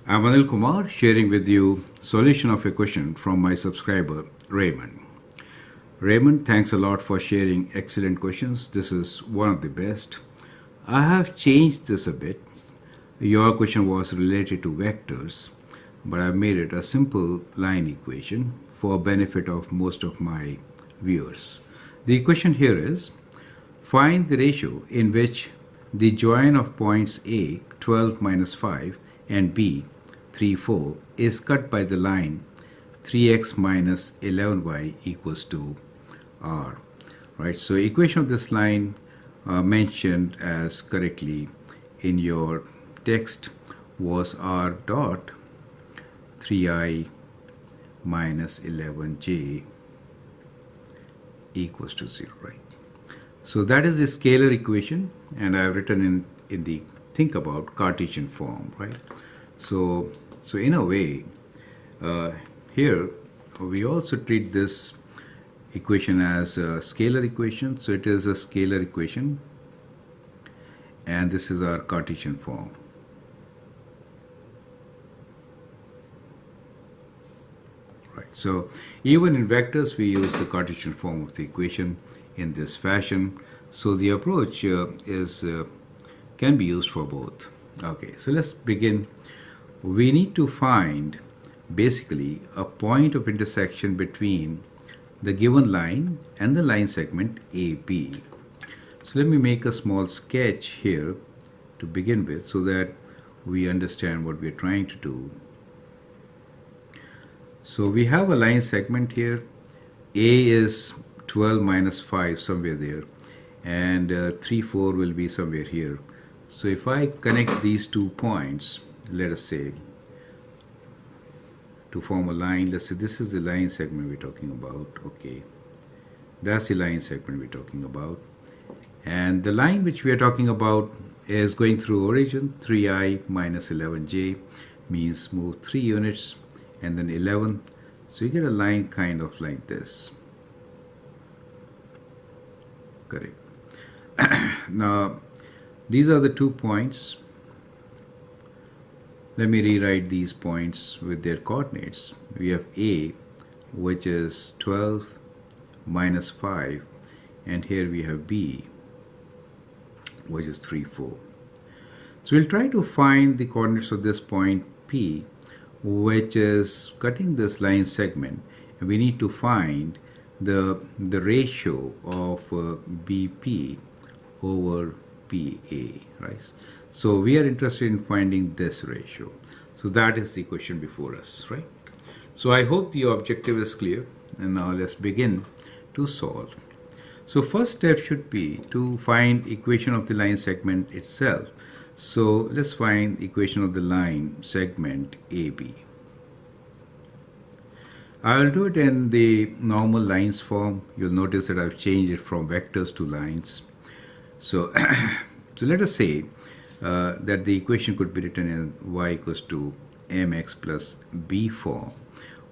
I'm Anil Kumar sharing with you solution of a question from my subscriber Raymond. Raymond, thanks a lot for sharing excellent questions. This is one of the best. I have changed this a bit. Your question was related to vectors, but I've made it a simple line equation for benefit of most of my viewers. The equation here is find the ratio in which the join of points A 12 minus 5 and B 3 4 is cut by the line 3x minus 11y equals to r. Right, so equation of this line mentioned as correctly in your text was r dot 3I minus 11j equals to 0, right? So that is the scalar equation, and I have written in the think about Cartesian form, right? So in a way, here we also treat this equation as a scalar equation. So it is a scalar equation, and this is our Cartesian form. Right. So even in vectors, we use the Cartesian form of the equation in this fashion. So the approach can be used for both. Okay, so let's begin. We need to find basically a point of intersection between the given line and the line segment AB. So let me make a small sketch here to begin with so that we understand what we are trying to do. So we have a line segment here. A is 12 minus 5 somewhere there, and 3 4 will be somewhere here. So if I connect these 2 points, let us say, to form a line, let's say this is the line segment we're talking about. Okay, that's the line segment we're talking about, and the line which we are talking about is going through origin 3I minus 11j, means move 3 units and then 11. So you get a line kind of like this. Correct. Now these are the 2 points. Let me rewrite these points with their coordinates. We have A, which is 12 minus 5, and here we have B, which is 3 4. So we'll try to find the coordinates of this point P, which is cutting this line segment, and we need to find the ratio of BP over PA, right? So we are interested in finding this ratio. So that is the question before us, right? So I hope the objective is clear, and now let's begin to solve. So first step should be to find equation of the line segment itself. So let's find equation of the line segment AB. I will do it in the normal lines form. You'll notice that I've changed it from vectors to lines. So, so let us say that the equation could be written in y equals to mx plus b form,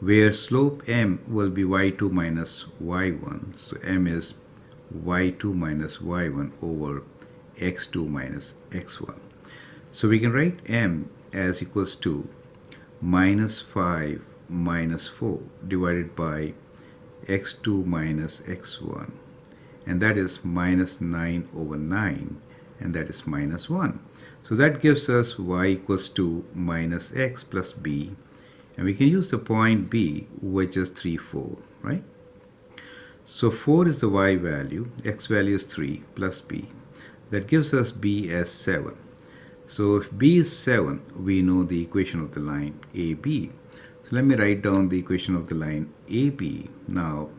where slope m will be y2 minus y1. So m is y2 minus y1 over x2 minus x1. So we can write m as equals to minus 5 minus 4 divided by x2 minus x1, and that is minus 9 over 9, and that is minus 1. So that gives us y equals to minus x plus b, and we can use the point B, which is 3 4, right? So 4 is the y value, x value is 3 plus b. That gives us b as 7. So if b is 7, we know the equation of the line AB. So let me write down the equation of the line AB now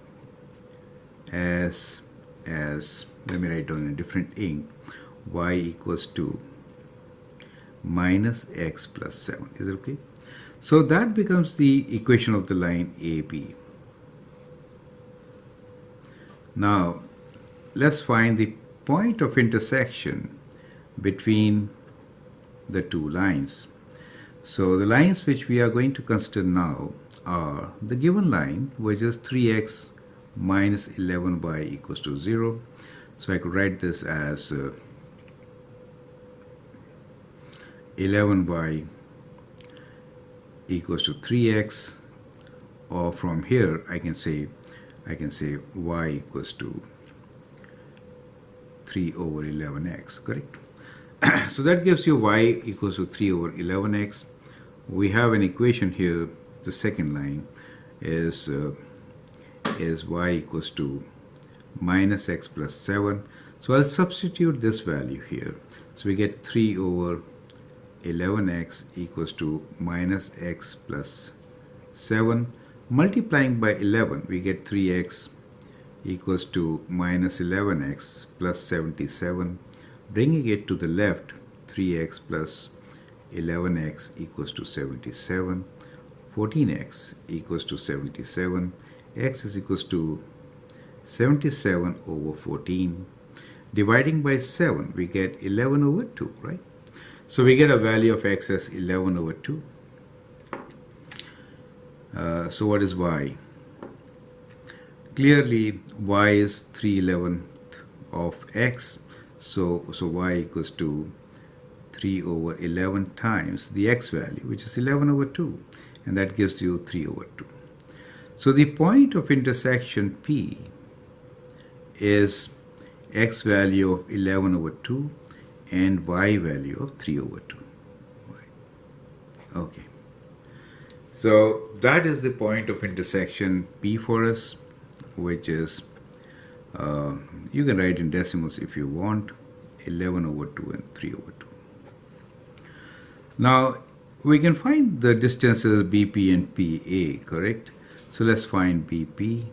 as let me write down in a different ink, y equals to minus x plus 7. Is it okay? So that becomes the equation of the line AB. Now let's find the point of intersection between the 2 lines. So the lines which we are going to consider now are the given line, which is 3x minus 11y equals to 0. So I could write this as 11y equals to 3x, or from here I can say y equals to 3 over 11x, correct? So that gives you y equals to 3 over 11x. We have an equation here. The second line is y equals to minus x plus 7. So I'll substitute this value here. So we get 3 over 11x equals to minus x plus 7. Multiplying by 11, we get 3x equals to minus 11x plus 77. Bringing it to the left, 3x plus 11x equals to 77. 14x equals to 77. X is equals to 77 over 14. Dividing by 7, we get 11 over 2, right? So we get a value of x as 11 over 2. So what is y? Clearly, y is 3/11 of x. So y equals to 3 over 11 times the x value, which is 11 over 2. And that gives you 3 over 2. So the point of intersection P is x value of 11 over 2 and y value of 3 over 2. Okay. So that is the point of intersection P for us, which is, you can write in decimals if you want, 11 over 2 and 3 over 2. Now, we can find the distances BP and PA, correct? So let's find BP.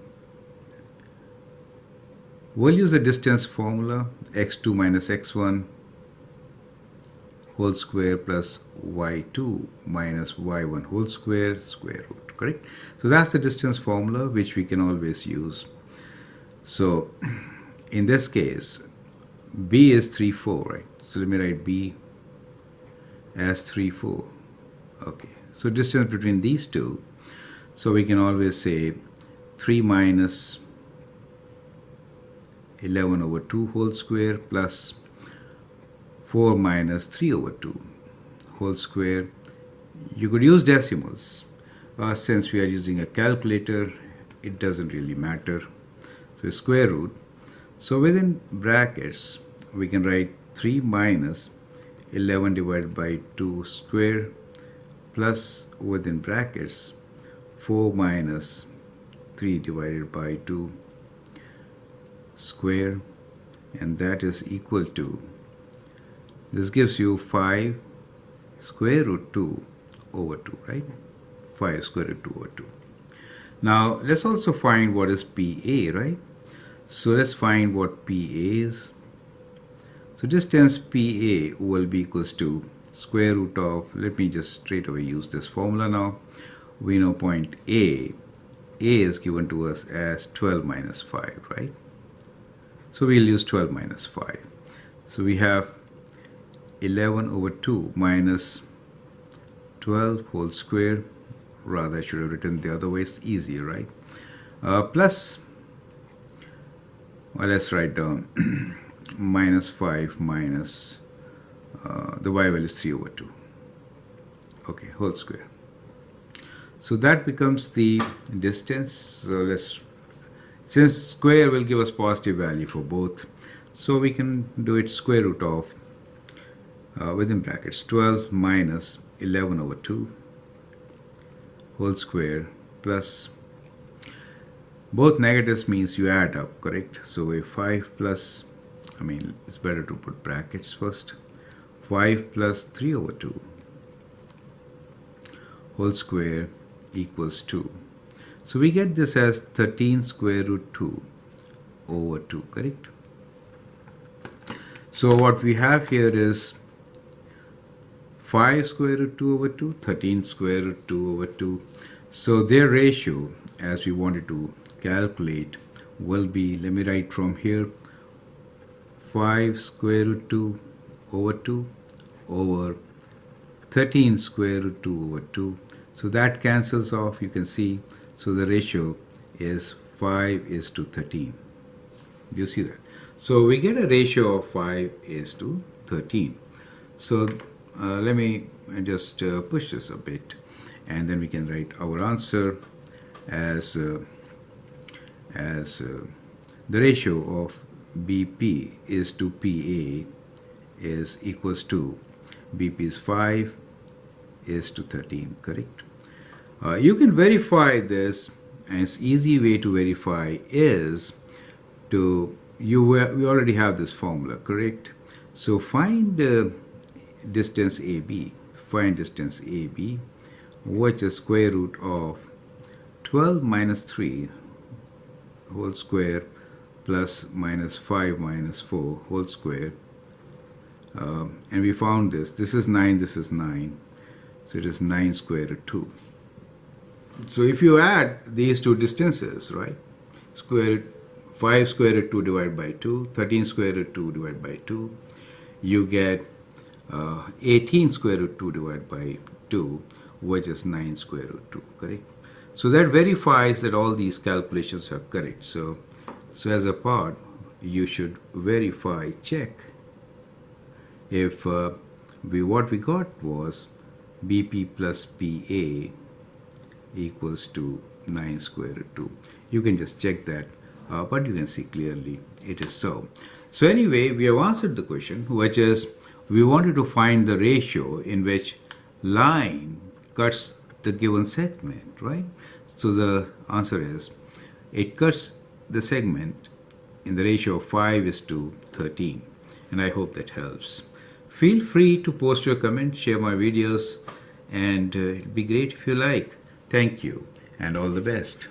We'll use the distance formula, x2 minus x1 whole square plus y2 minus y1 whole square root, correct? So that's the distance formula which we can always use. So in this case, B is 3, 4, right? So let me write B as 3, 4. Okay, so distance between these two. So we can always say 3 minus 11 over 2 whole square plus 4 minus 3 over 2 whole square. You could use decimals. Since we are using a calculator, it doesn't really matter. So square root. So within brackets, we can write 3 minus 11 divided by 2 square plus within brackets 4 minus 3 divided by 2 square, and that is equal to, this gives you 5 square root 2 over 2, right? 5 square root 2 over 2. Now let's also find what is PA, right? So let's find what PA is. So distance PA will be equals to square root of, let me just straight away use this formula now. We know point A is given to us as 12 minus 5, right? So we'll use 12 minus 5. So we have 11 over 2 minus 12 whole square. Rather, I should have written the other way. It's easier, right? Plus, well, let's write down minus 5 minus the y value is 3 over 2. Okay, whole square. So that becomes the distance. So since square will give us positive value for both, so we can do it square root of, within brackets, 12 minus 11 over 2 whole square plus, both negatives means you add up, correct? So a 5 plus, it's better to put brackets first, 5 plus 3 over 2 whole square equals 2. So we get this as 13 square root 2 over 2, correct? So what we have here is 5 square root 2 over 2, 13 square root 2 over 2. So their ratio, as we wanted to calculate, will be, let me write from here, 5 square root 2 over 2 over 13 square root 2 over 2. So that cancels off, you can see. So the ratio is 5 is to 13. Do you see that? So we get a ratio of 5 is to 13. So let me just push this a bit. And then we can write our answer as the ratio of BP is to PA is equals to BP is 5 is to 13, correct? You can verify this, and it's easy way to verify is we already have this formula, correct? So find distance AB. Find distance AB, which is square root of 12 minus 3 whole square plus minus 5 minus 4 whole square. And we found this. This is 9, this is 9. So it is 9 square root 2. So if you add these two distances, right, 5 square root 2 divided by 2, 13 square root 2 divided by 2, you get 18 square root 2 divided by 2, which is 9 square root 2, correct? So that verifies that all these calculations are correct. So as a part, you should verify, check if what we got was BP plus PA equals to 9 square root 2. You can just check that, but you can see clearly it is so. So anyway, we have answered the question, which is we wanted to find the ratio in which line cuts the given segment, right? So the answer is it cuts the segment in the ratio of 5 is to 13. And I hope that helps. Feel free to post your comments, share my videos, and it'd be great if you like. Thank you, and all the best.